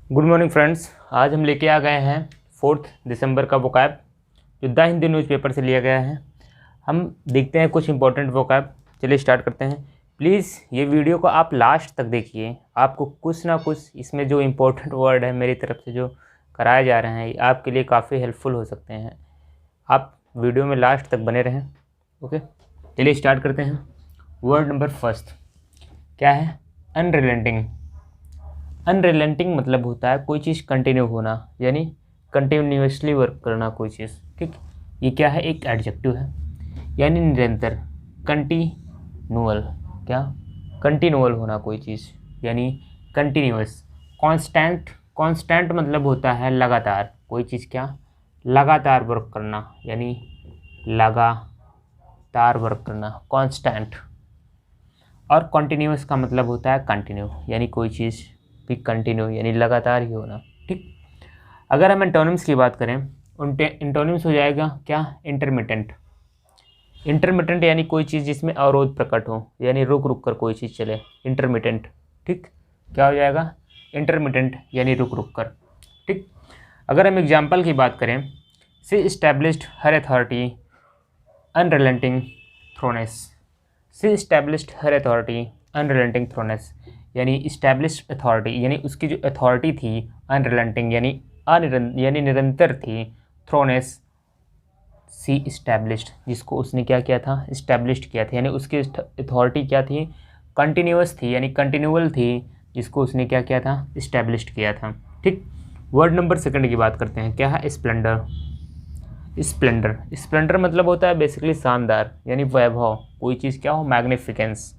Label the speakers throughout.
Speaker 1: Good morning friends. आज हम लेके आ गए हैं 4 दिसंबर का वोकैब जो द हिंदू न्यूज़पेपर से लिया गया है। हम देखते हैं कुछ इंपॉर्टेंट वोकैब। चलिए स्टार्ट करते हैं। प्लीज़ ये वीडियो को आप लास्ट तक देखिए, आपको कुछ ना कुछ इसमें जो इम्पोर्टेंट वर्ड है मेरी तरफ से जो कराए जा रहे हैं आपके लिए काफ़ी हेल्पफुल हो सकते हैं। आप वीडियो में लास्ट तक बने रहें। ओके, चलिए स्टार्ट करते हैं। वर्ड नंबर फर्स्ट क्या है? अनरिलेंटिंग। अनरिलेंटिंग मतलब होता है कोई चीज़ कंटिन्यू होना, यानी कंटिन्यूसली वर्क करना कोई चीज़। ठीक, ये क्या है? एक एडजेक्टिव है, यानी निरंतर, कंटिन्यूअल। क्या? कंटिन्यूअल होना कोई चीज़, यानी कंटिन्यूअस। कांस्टेंट। कांस्टेंट मतलब होता है लगातार, कोई चीज़ क्या लगातार वर्क करना, यानी लगातार वर्क करना, कांस्टेंट। और कॉन्टिन्यूस का मतलब होता है कंटिन्यू, यानी कोई चीज़ भी कंटिन्यू यानी लगातार ही होना। ठीक, अगर हम एंटोनिम्स की बात करें, उनके एंटोनिम्स हो जाएगा क्या? इंटरमिटेंट। इंटरमिटेंट यानी कोई चीज़ जिसमें अवरोध प्रकट हो, यानी रुक रुक कर कोई चीज़ चले, इंटरमिटेंट। ठीक, क्या हो जाएगा? इंटरमिटेंट यानी रुक रुक कर। ठीक, अगर हम एग्जाम्पल की बात करें, सी इस्टेब्लिश्ड हर अथॉरिटी अनरिलेंटिंग थ्रोनेस। सी इस्टेब्लिश्ड हर अथॉरिटी अनरिलेंटिंग थ्रोनेस, यानी इस्टेब्लिश्ड अथॉरिटी यानी उसकी जो अथॉरिटी थी अनरिलेंटिंग यानी निरंतर थी, थ्रोनेस सी इस्टेब्लिश्ड जिसको उसने क्या किया था? इस्टेब्लिश्ड किया था, यानी उसकी अथॉरिटी क्या थी? कंटिन्यूअस थी, यानी कंटिन्यूअल थी, जिसको उसने क्या किया था? इस्टेब्लिश्ड किया था। ठीक, वर्ड नंबर सेकंड की बात करते हैं। क्या है? स्प्लेंडर। स्प्लेंडर। स्प्लेंडर मतलब होता है बेसिकली शानदार, यानी वैभव, कोई चीज़ क्या हो? मैग्निफिकेंस।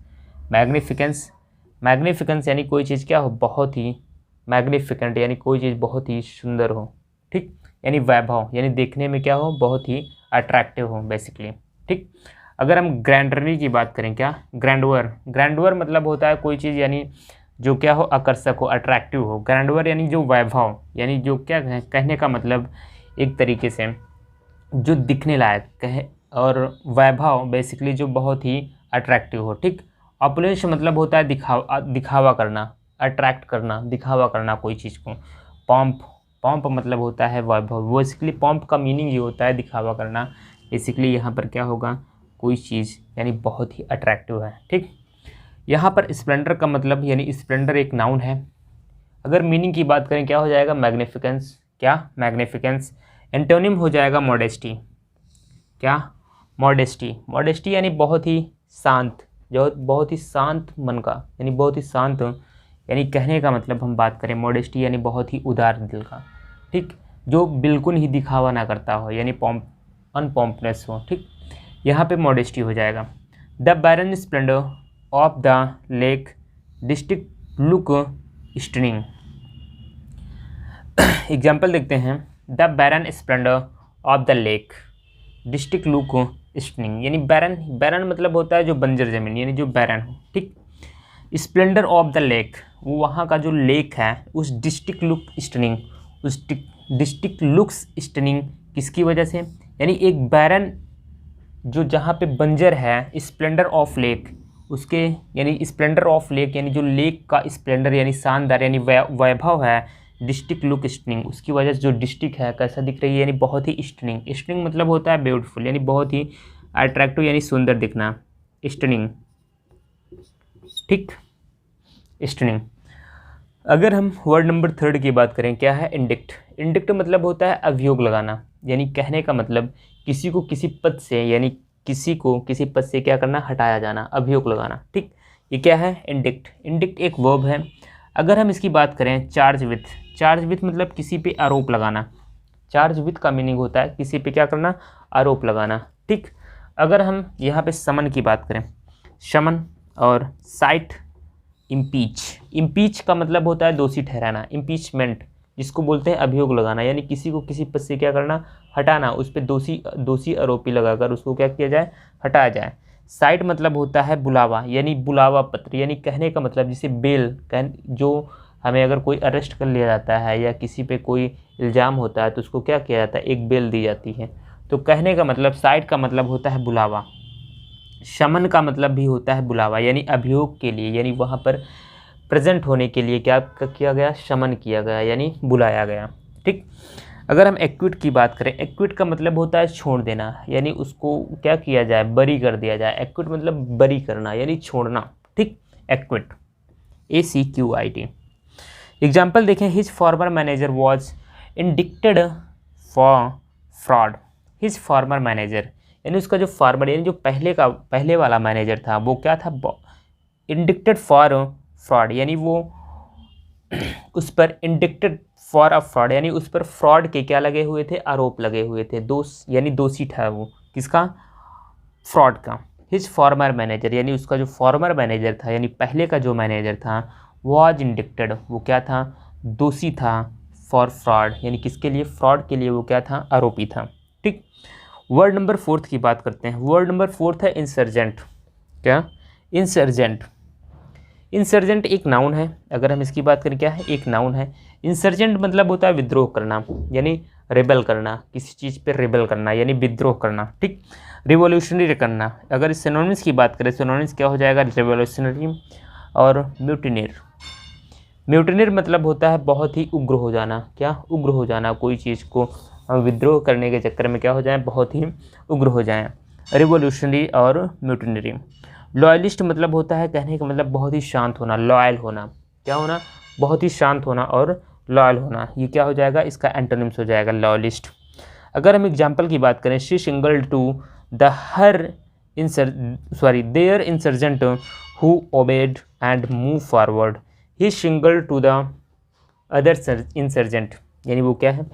Speaker 1: मैग्निफिकेंस। मैग्निफिकेंस यानी कोई चीज़ क्या हो? बहुत ही मैग्निफिकेंट, यानी कोई चीज़ बहुत ही सुंदर हो। ठीक, यानी वैभव, यानी देखने में क्या हो? बहुत ही अट्रैक्टिव हो बेसिकली। ठीक, अगर हम ग्रैंडरी की बात करें, क्या? ग्रैंडवर। ग्रैंडवर मतलब होता है कोई चीज़ यानी जो क्या हो? आकर्षक हो, अट्रैक्टिव हो। ग्रैंडवर यानी जो वैभव, यानी जो क्या कहने का मतलब एक तरीके से जो दिखने लायक कहे, और वैभव बेसिकली जो बहुत ही अट्रैक्टिव हो। ठीक, ऑपुलेंस मतलब होता है दिखावा करना, अट्रैक्ट करना, दिखावा करना कोई चीज़ को। पॉम्प। पॉम्प मतलब होता है वैभव। बेसिकली पॉम्प का मीनिंग ये होता है दिखावा करना। बेसिकली यहाँ पर क्या होगा? कोई चीज़ यानी बहुत ही अट्रैक्टिव है। ठीक, यहाँ पर स्प्लेंडर का मतलब यानी स्प्लेंडर एक नाउन है। अगर मीनिंग की बात करें क्या हो जाएगा? मैग्निफिकेंस। क्या? मैग्निफिकेंस। एंटोनिम हो जाएगा मॉडेस्टी। क्या? मॉडेस्टी। मॉडेस्टी यानी बहुत ही शांत, जो बहुत ही शांत मन का, यानी बहुत ही शांत, यानी कहने का मतलब हम बात करें मॉडेस्टी यानी बहुत ही उदार दिल का। ठीक, जो बिल्कुल ही दिखावा ना करता हो, यानी अनपॉम्पनेस हो। ठीक, यहाँ पे मॉडेस्टी हो जाएगा। The barren splendour of the Lake District look stunning. Example देखते हैं। The barren splendour of the Lake District look stunning, यानी बैरन। बैरन मतलब होता है जो बंजर जमीन, यानी जो बैरन हो। ठीक, स्प्लेंडर ऑफ द लेक, वो वहाँ का जो लेक है उस डिस्ट्रिक्ट लुक स्टनिंग, उस डिस्ट्रिक्ट लुक्स स्टनिंग किसकी वजह से? यानी एक बैरन जो जहाँ पे बंजर है, स्प्लेंडर ऑफ लेक उसके, यानी स्प्लेंडर ऑफ लेक यानी जो लेक का स्प्लेंडर यानी शानदार यानी वैभव है, डिस्ट्रिक्ट लुक स्टनिंग उसकी वजह से जो डिस्ट्रिक्ट है कैसा दिख रही है? यानी बहुत ही स्टनिंग। स्टनिंग मतलब होता है ब्यूटीफुल, यानी बहुत ही अट्रैक्टिव यानी सुंदर दिखना, स्टनिंग। ठीक, स्टनिंग। अगर हम वर्ड नंबर थर्ड की बात करें, क्या है? इंडिक्ट। इंडिक्ट मतलब होता है अभियोग लगाना, यानी कहने का मतलब किसी को किसी पद से, यानी किसी को किसी पद से क्या करना? हटाया जाना, अभियोग लगाना। ठीक, ये क्या है? इंडिक्ट। इंडिक्ट एक वर्ब है। अगर हम इसकी बात करें, चार्ज विथ। चार्ज विथ मतलब किसी पे आरोप लगाना। चार्ज विथ का मीनिंग होता है किसी पे क्या करना? आरोप लगाना। ठीक, अगर हम यहाँ पे समन की बात करें, शमन और साइट इम्पीच। इम्पीच का मतलब होता है दोषी ठहराना, इम्पीचमेंट जिसको बोलते हैं अभियोग लगाना, यानी किसी को किसी पद से क्या करना? हटाना, उस पर दोषी आरोपी लगाकर उसको क्या किया जाए? हटाया जाए। साइट मतलब होता है बुलावा, यानी बुलावा पत्र, यानी कहने का मतलब जिसे बेल जो हमें अगर कोई अरेस्ट कर लिया जाता है या किसी पे कोई इल्ज़ाम होता है तो उसको क्या किया जाता है? एक बेल दी जाती है। तो कहने का मतलब साइट का मतलब होता है बुलावा, शमन का मतलब भी होता है बुलावा, यानी अभियोग के लिए, यानी वहाँ पर प्रेजेंट होने के लिए क्या किया गया, समन किया गया यानी बुलाया गया। ठीक। अगर हम एक्विट की बात करें, एक्विट का मतलब होता है छोड़ देना, यानी उसको क्या किया जाए, बरी कर दिया जाए। एक्विट मतलब बरी करना यानी छोड़ना। ठीक, एक्विट, ACQUIT। एग्जाम्पल देखें, his farmer manager was indicted for fraud. His farmer manager यानी उसका जो फॉर्मर यानी जो पहले वाला मैनेजर था वो क्या था, इंडिक्टेड फॉर फ्रॉड, यानी वो उस पर इंडिक्टेड फॉर अ फ्रॉड यानी उस पर फ्रॉड के क्या लगे हुए थे, आरोप लगे हुए थे, यानी दोषी था वो, किसका, फ्रॉड का। हिज फॉर्मर मैनेजर यानी उसका जो फॉर्मर मैनेजर था यानी पहले का जो मैनेजर था, वॉज इंडिक्टेड, वो क्या था, दोषी था, फॉर फ्रॉड यानी किसके लिए, फ्रॉड के लिए वो क्या था, आरोपी था। ठीक। वर्ड नंबर 4 की बात करते हैं। वर्ड नंबर 4 है इंसर्जेंट। क्या, इंसर्जेंट। इंसर्जेंट एक नाउन है। अगर हम इसकी बात करें, क्या है, एक नाउन है। इंसर्जेंट मतलब होता है विद्रोह करना, यानी रेबल करना, किसी चीज़ पे रेबल करना यानी विद्रोह करना। ठीक, रिवोल्यूशनरी करना। अगर इस सिनोनिम्स की बात करें, सिनोनिम्स क्या हो जाएगा, रिवोल्यूशनरी और म्यूटिनियर। म्यूटिनियर मतलब होता है बहुत ही उग्र हो जाना। क्या, उग्र हो जाना, कोई चीज़ को विद्रोह करने के चक्कर में क्या हो जाए, बहुत ही उग्र हो जाए। रिवोल्यूशनरी और म्यूटिनरी। लॉयलिस्ट मतलब होता है, कहने का मतलब बहुत ही शांत होना, लॉयल होना। क्या होना, बहुत ही शांत होना और लॉयल होना। ये क्या हो जाएगा, इसका एंटोनिम्स हो जाएगा लॉयलिस्ट। अगर हम एग्जाम्पल की बात करें, she single to their insurgent who obeyed and move forward. He single to the other insurgent यानी वो क्या है,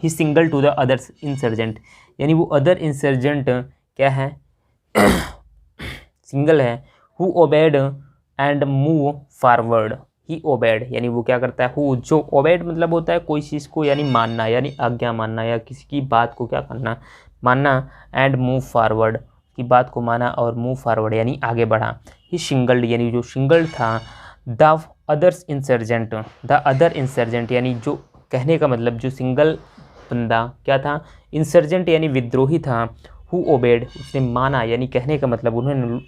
Speaker 1: he single to the other insurgent यानी वो अदर इंसर्जेंट क्या है, सिंगल है। Who obeyed and move forward. He obeyed यानी वो क्या करता है, हु, जो ओबेड मतलब होता है कोई चीज़ को यानी मानना, यानी आज्ञा मानना या किसी की बात को क्या करना, मानना। एंड मूव फॉरवर्ड, की बात को माना और मूव फॉरवर्ड यानी आगे बढ़ा। ही सिंगल्ड यानी जो सिंगल था। The others insurgent, the other insurgent यानी जो, कहने का मतलब जो सिंगल बंदा क्या था, इंसर्जेंट यानी विद्रोही था। हु ओबेड, उसने माना यानी कहने का मतलब उन्होंने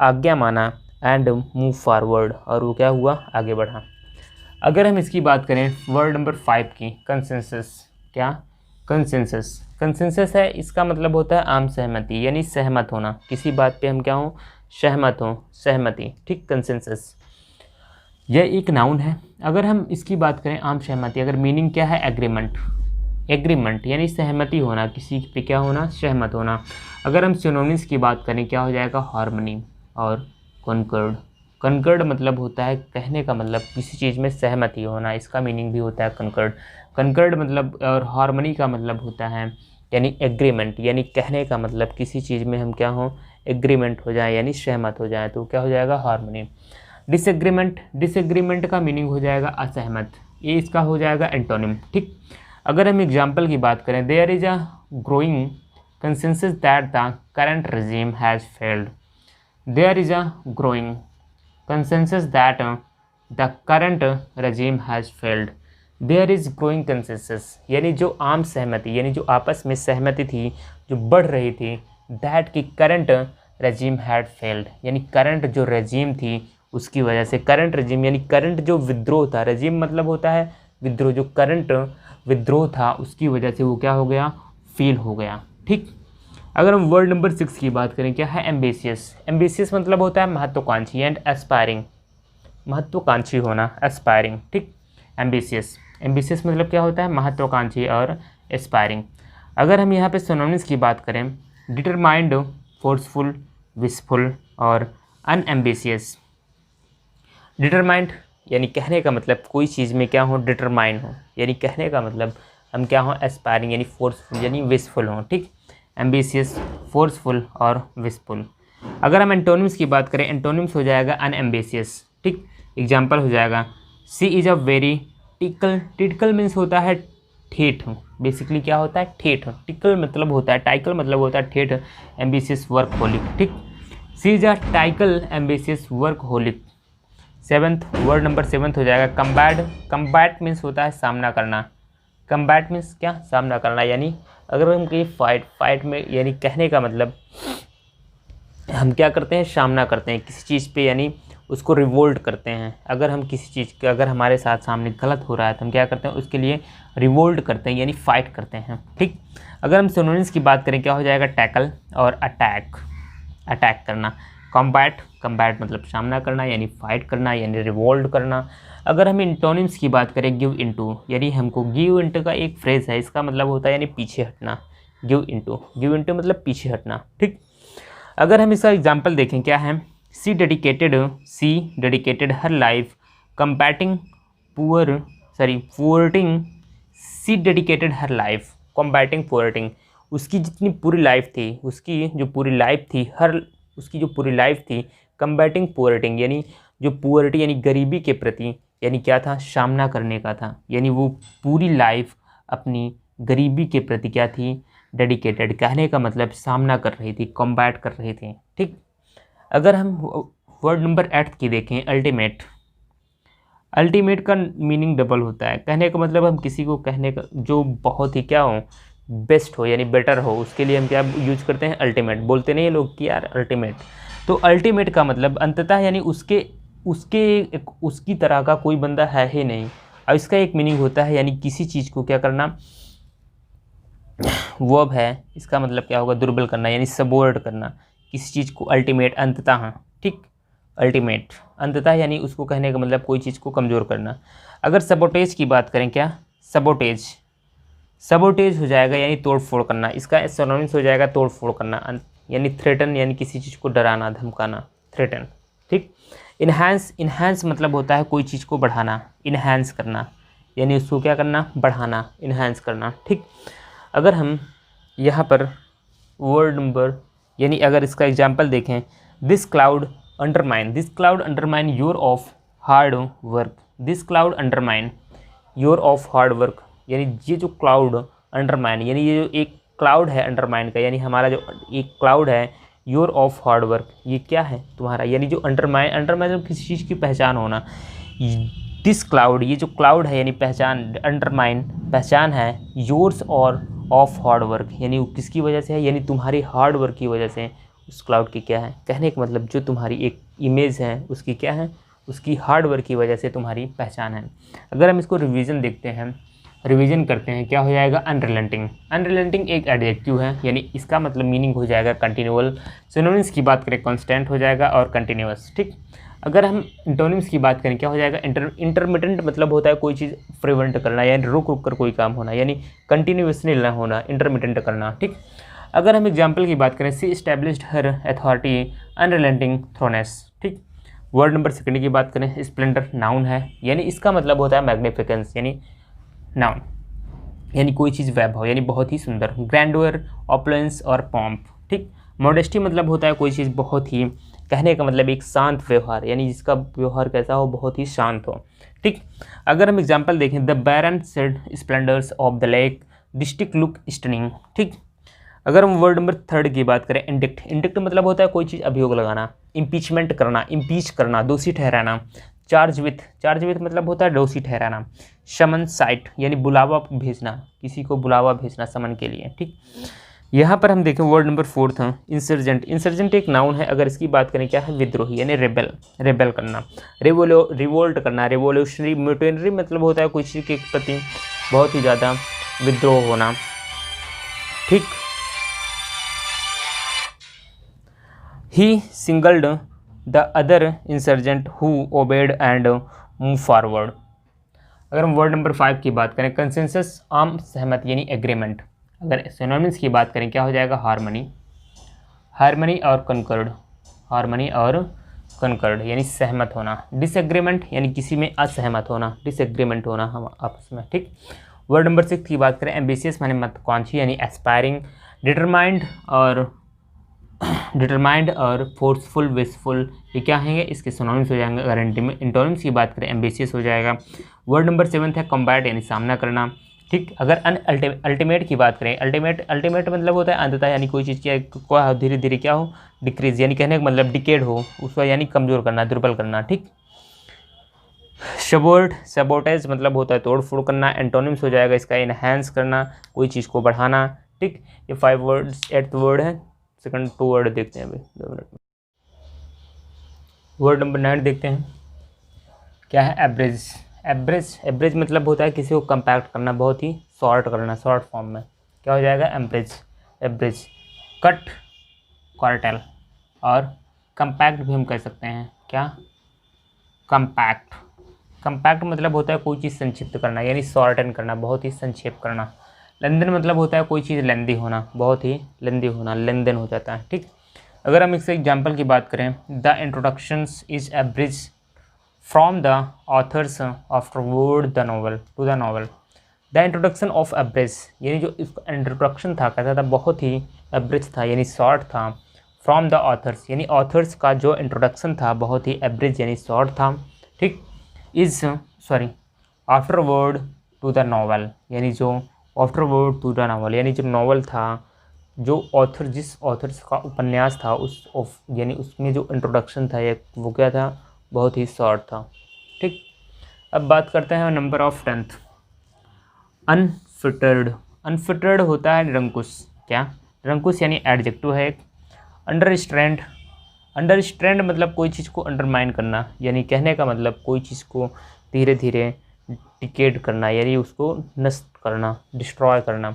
Speaker 1: आज्ञा माना। एंड मूव फॉरवर्ड, और वो क्या हुआ, आगे बढ़ा। अगर हम इसकी बात करें वर्ड नंबर 5 की, कंसेंसस। क्या, कंसेंसस। कंसेंसस है, इसका मतलब होता है आम सहमति यानी सहमत होना, किसी बात पे हम क्या हों, सहमत हों, सहमति। ठीक, कंसेंसस यह एक नाउन है। अगर हम इसकी बात करें आम सहमति, अगर मीनिंग क्या है, एग्रीमेंट। एग्रीमेंट यानी सहमति होना, किसी पे क्या होना, सहमत होना। अगर हम सिनोनिम्स की बात करें, क्या हो जाएगा, हार्मनी और कॉन्कर्ड। कॉन्कर्ड मतलब होता है, कहने का मतलब किसी चीज़ में सहमति होना, इसका मीनिंग भी होता है कॉन्कर्ड। कॉन्कर्ड मतलब, और हार्मनी का मतलब होता है यानी एग्रीमेंट, यानी कहने का मतलब किसी चीज़ में हम क्या हों, एग्रीमेंट हो जाए यानी सहमत हो जाए, तो क्या हो जाएगा, हार्मनी। डिसएग्रीमेंट, डिसएग्रीमेंट का मीनिंग हो जाएगा असहमत, ये इसका हो जाएगा एंटोनिम। ठीक। अगर हम एग्जाम्पल की बात करें, there is a growing consensus that the current regime has failed. There is a growing consensus that the current regime has failed. There is growing consensus यानी जो आम सहमति, यानी जो आपस में सहमति थी, जो बढ़ रही थी, दैट की करंट regime हैड फेल्ड यानी करंट जो regime थी उसकी वजह से, करंट regime यानी करंट जो विद्रोह था, regime मतलब होता है विद्रोह, जो करंट विद्रोह था उसकी वजह से वो क्या हो गया, फेल हो गया। ठीक। अगर हम वर्ड नंबर 6 की बात करें, क्या है, एम्बिशियस। एम्बिशियस मतलब होता है महत्वाकांक्षी एंड एस्पायरिंग, महत्वाकांक्षी होना, एस्पायरिंग। ठीक, एम्बिशियस। एम्बिशियस मतलब क्या होता है, महत्वाकांक्षी और एस्पायरिंग। अगर हम यहाँ पे सिनोनिम्स की बात करें, डिटरमाइंड, फोर्सफुल, विशफुल और अनएम्बिशियस। डिटरमाइंड यानी कहने का मतलब कोई चीज़ में क्या हो, डिटरमाइन हो, यानी कहने का मतलब हम क्या हो, एस्पायरिंग यानी फोर्सफुल यानी विशफुल हो। ठीक, एम्बिशियस, फोर्सफुल और विशफुल। अगर हम एंटोनिम्स की बात करें, एंटोनिम्स हो जाएगा अनएम्बिशियस। ठीक, एग्जाम्पल हो जाएगा, she is a very typical. Typical means होता है ठेठ, बेसिकली क्या होता है, ठेठ। टिकल मतलब होता है, टाइकल मतलब होता है ठेठ, एम्बिशियस वर्कहोलिक। ठीक, she is a typical ambitious workaholic. Word number 7 हो जाएगा कम्बैट। कम्बैट मीन्स होता है सामना करना। कम्बैट मीन्स क्या, सामना करना, यानी अगर हम कहीं फाइट में, यानी कहने का मतलब हम क्या करते हैं, सामना करते हैं किसी चीज़ पे, यानी उसको रिवोल्ट करते हैं। अगर हम किसी चीज़ के अगर हमारे साथ सामने गलत हो रहा है तो हम क्या करते हैं, उसके लिए रिवोल्ट करते हैं यानी फाइट करते हैं। ठीक, अगर हम सिनोनिम्स की बात करें क्या हो जाएगा, टैकल और अटैक, अटैक करना। कॉम्बैट, कॉम्बैट मतलब सामना करना यानी फाइट करना यानी रिवोल्ट करना। अगर हम इंटोनिम्स की बात करें, गिव इनटू, यानी हमको गिव इनटू का एक फ्रेज है, इसका मतलब होता है यानी पीछे हटना। गिव इनटू मतलब पीछे हटना। ठीक, अगर हम इसका एग्जाम्पल देखें क्या है, सी डेडिकेटेड हर लाइफ कम्पैटिंग पुअर्टिंग, सी डेडिकेटेड हर लाइफ कॉम्बैटिंग पुअर्टिंग, उसकी जितनी पूरी लाइफ थी, उसकी जो पूरी लाइफ थी कम्बैटिंग पुअर्टिंग, यानी जो पुअर्टी यानी गरीबी के प्रति यानी क्या था, सामना करने का था। यानी वो पूरी लाइफ अपनी गरीबी के प्रति क्या थी, डेडिकेटेड, कहने का मतलब सामना कर रही थी, कॉम्बैट कर रही थी। ठीक, अगर हम वर्ड नंबर 8 की देखें, अल्टीमेट, अल्टीमेट का मीनिंग डबल होता है। कहने का मतलब हम किसी को कहने का जो बहुत ही क्या हो, बेस्ट हो यानी बेटर हो, उसके लिए हम क्या यूज करते हैं, अल्टीमेट। बोलते नहीं है लोग कि यार अल्टीमेट, तो अल्टीमेट का मतलब अंततः यानी उसकी तरह का कोई बंदा है ही नहीं। और इसका एक मीनिंग होता है यानी किसी चीज़ को क्या करना, वर्ब है, इसका मतलब क्या होगा, दुर्बल करना यानी सबवर्ट करना किसी चीज़ को, अल्टीमेट अंततः। ठीक, अल्टीमेट अंततः यानी उसको कहने का मतलब कोई चीज़ को कमज़ोर करना। अगर सबोटेज की बात करें, क्या सबोटेज हो जाएगा यानी तोड़ फोड़ करना, इसका सिनोनिम्स हो जाएगा तोड़ फोड़ करना यानी थ्रेटन, यानी किसी चीज़ को डराना धमकाना, थ्रेटन। ठीक, इन्हांस मतलब होता है कोई चीज़ को बढ़ाना, इन्हांस करना यानी उसको क्या करना, बढ़ाना, इन्हांस करना। ठीक, अगर हम यहाँ पर वर्ड नंबर यानी अगर इसका एग्जाम्पल देखें, this cloud undermine your of hard work, this cloud undermine your of hard work, यानी ये जो क्लाउड अंडरमाइन यानी ये जो एक क्लाउड है अंडरमाइन का, यानी हमारा जो एक क्लाउड है योर ऑफ हार्ड वर्क, ये क्या है तुम्हारा, यानी जो अंडरमाइन मतलब किसी चीज़ की पहचान होना। दिस क्लाउड, ये जो क्लाउड है यानी पहचान, अंडरमाइन पहचान है, योर्स और ऑफ हार्ड वर्क यानी वो किसकी वजह से है, यानी तुम्हारी हार्ड वर्क की वजह से उस क्लाउड की क्या है, कहने का मतलब जो तुम्हारी एक इमेज है उसकी क्या है, उसकी हार्ड वर्क की वजह से तुम्हारी पहचान है। अगर हम इसको रिवीजन देखते हैं, रिवीजन करते हैं, क्या हो जाएगा, अनरिलेंटिंग एक एडजेक्टिव है यानी इसका मतलब मीनिंग हो जाएगा कंटिन्यूअल। सिनोनिम्स की बात करें कांस्टेंट हो जाएगा और कंटिन्यूअस। ठीक, अगर हम इंटोनिम्स की बात करें क्या हो जाएगा, इंटरमिटेंट मतलब होता है कोई चीज़ प्रिवेंट करना यानी रुक रुक कर कोई काम होना, यानी कंटिन्यूसली ना होना, इंटरमिटेंट करना। ठीक, अगर हम एग्जाम्पल की बात करें, सी इस्टेब्लिश्ड हर अथॉरिटी अनरिलेंटिंग थ्रोनेस। ठीक, वर्ड नंबर 2 की बात करें, स्प्लेंडर नाउन है यानी इसका मतलब होता है मैग्निफिकेंस, यानी नाउन यानी कोई चीज़ वैभव यानी बहुत ही सुंदर, ग्रैंडवर, ऑपुलेंस और पॉम्प। ठीक, मॉडेस्टी मतलब होता है कोई चीज़ बहुत ही, कहने का मतलब एक शांत व्यवहार यानी जिसका व्यवहार कैसा हो, बहुत ही शांत हो। ठीक, अगर हम एग्जांपल देखें, the barren said splendours of the Lake District look stunning. ठीक, अगर हम वर्ड नंबर 3 की बात करें, इंडिक्ट मतलब होता है कोई चीज़ अभियोग लगाना, इम्पीच करना, दोषी ठहराना, चार्ज विथ मतलब होता है दोषी ठहराना, समन साइट यानी बुलावा भेजना, किसी को बुलावा भेजना समन के लिए। ठीक, यहाँ पर हम देखें वर्ड नंबर 4 था, इंसर्जेंट एक नाउन है। अगर इसकी बात करें क्या है, विद्रोही यानी रेबल करना, रिवोल्ट करना, रिवोल्यूशनरी, म्यूटेनरी मतलब होता है कोई चीज़ के प्रति बहुत ही ज़्यादा विद्रोह होना। ठीक, he singled the other insurgent who obeyed and move forward. अगर हम वर्ड नंबर 5 की बात करें, कंसेंसस आम सहमत यानी एग्रीमेंट। अगर सिनोनिम्स की बात करें क्या हो जाएगा, हार्मनी और कंकर्ड यानी सहमत होना, डिसएग्रीमेंट यानी किसी में असहमत होना, डिसएग्रीमेंट होना हम आपस में। ठीक, वर्ड नंबर 6 की बात करें, एम्बिशियस माने महत्वाकांक्षी यानी एस्पायरिंग, डिटरमाइंड और फोर्सफुल, विशफुल, ये क्या है, इसके सिनोनिम्स हो जाएंगे। अगर इंटोनिम्स की बात करें, एम्बिशियस हो जाएगा। वर्ड नंबर 7 है कॉम्बैट यानी सामना करना। ठीक, अगर अल्टीमेट की बात करें, अल्टीमेट मतलब होता है अंततः यानी कोई चीज़ क्या धीरे धीरे क्या हो, डिक्रीज यानी कहने का मतलब डिकेड हो, उसको यानी कमज़ोर करना, दुर्बल करना। ठीक, सबोर्टेज मतलब होता है तोड़ फोड़ करना। एंटोनिम्स हो जाएगा इसका इनहेंस करना, कोई चीज़ को बढ़ाना। ठीक, ये 5 वर्ड्स, 8th वर्ड है, सेकंड 2 वर्ड देखते हैं अभी 2 मिनट में। वर्ड नंबर 9 देखते हैं, क्या है एवरेज। एवरेज मतलब होता है किसी को कंपैक्ट करना, बहुत ही शॉर्ट करना, शॉर्ट फॉर्म में। क्या हो जाएगा एवरेज। कट, क्वार्टाइल, और कंपैक्ट भी हम कह सकते हैं। क्या, कंपैक्ट मतलब होता है कोई चीज़ संक्षिप्त करना, यानी शॉर्टन करना, बहुत ही संक्षेप करना। लेनदेन मतलब होता है कोई चीज़ लेंदी होना, बहुत ही लेंदी होना, लेनदेन हो जाता है। ठीक, अगर हम इससे एग्जाम्पल की बात करें, the introductions is average from the authors afterward the novel to the novel. The introduction of average, यानी जो इसका इंट्रोडक्शन था कैसा था, बहुत ही एवरेज था, यानी शॉर्ट था। फ्रॉम द ऑथर्स, यानी ऑथर्स का जो इंट्रोडक्शन था बहुत ही एवरेज यानी शॉर्ट था। ठीक, आफ्टरवर्ड टू द नॉवल, यानी जो आफ्टरवर्ड टू द नॉवल, यानी जो नॉवल था, जो ऑथर, जिस ऑथर्स का उपन्यास था यानी उसमें जो इंट्रोडक्शन था एक, वो क्या था, बहुत ही शॉर्ट था। ठीक, अब बात करते हैं नंबर ऑफ 10th। अनफिटर्ड होता है निरंकुश। क्या, निरंकुश यानी एडजेक्टिव है एक। अंडर स्ट्रेंड मतलब कोई चीज़ को अंडरमाइन करना, यानी कहने का मतलब कोई चीज़ को धीरे धीरे डिकेड करना, यानी उसको नष्ट करना, डिस्ट्रॉय करना।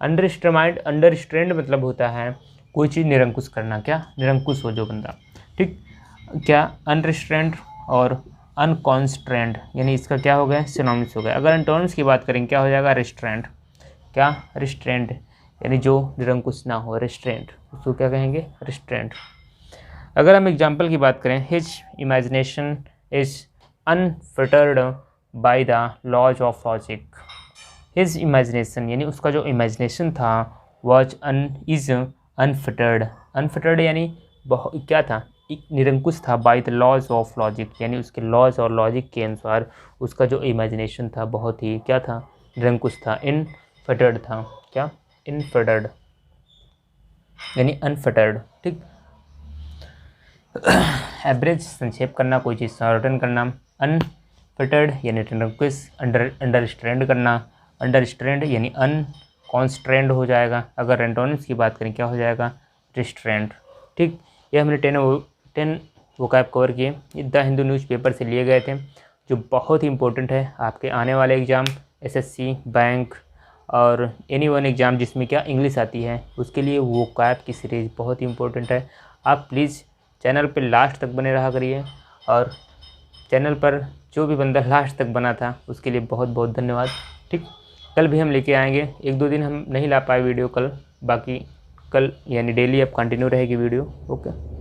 Speaker 1: अंडरस्टैंड मतलब होता है कोई चीज़ निरंकुश करना, क्या, निरंकुश हो जो बंदा। ठीक, क्या, अनरिस्ट्रेंड और अनकॉन्स्ट्रेंड, यानी इसका क्या हो गया, सिनोनिम्स हो गया। अगर एंटोनिम्स की बात करेंगे क्या हो जाएगा, रिस्ट्रेंड। क्या, रिस्ट्रेंड, यानी जो निरंकुश ना हो, रिस्ट्रेंड, उसको क्या कहेंगे, रिस्ट्रेंड। अगर हम एग्जाम्पल की बात करें, his imagination is unfettered by the laws of logic. His imagination यानी उसका जो इमेजिनेशन था, इज अनफिटर्ड यानी क्या था, एक निरंकुश था, by the laws of logic, यानी उसके लॉज और लॉजिक के अनुसार उसका जो इमेजिनेशन था बहुत ही क्या था, निरंकुश था, इनफिटर्ड था। क्या, इनफिटर्ड यानी अनफिटर्ड। ठीक, एवरेज संक्षेप करना, कोई चीज़ शॉर्टन करना। अनफिटर्ड यानी निरंकुश, अंडरस्टैंड करना, अंडरस्टैंड यानी अनकॉन्स्ट्रेंड हो जाएगा। अगर एंटोनिम्स की बात करें क्या हो जाएगा, रिस्ट्रेंड। ठीक, ये हमने 10 वोकैब कवर किए, ये द हिंदू न्यूज़पेपर से लिए गए थे, जो बहुत ही इंपॉर्टेंट है आपके आने वाले एग्ज़ाम, एसएससी, बैंक और एनी वन एग्ज़ाम जिसमें क्या इंग्लिश आती है, उसके लिए वोकैब की सीरीज़ बहुत ही इंपॉर्टेंट है। आप प्लीज़ चैनल पर लास्ट तक बने रहा करिए, और चैनल पर जो भी बंदा लास्ट तक बना था उसके लिए बहुत बहुत धन्यवाद। ठीक, कल भी हम लेके आएंगे, 1-2 दिन हम नहीं ला पाए वीडियो कल, बाकी कल यानी डेली अब कंटिन्यू रहेगी वीडियो। ओके।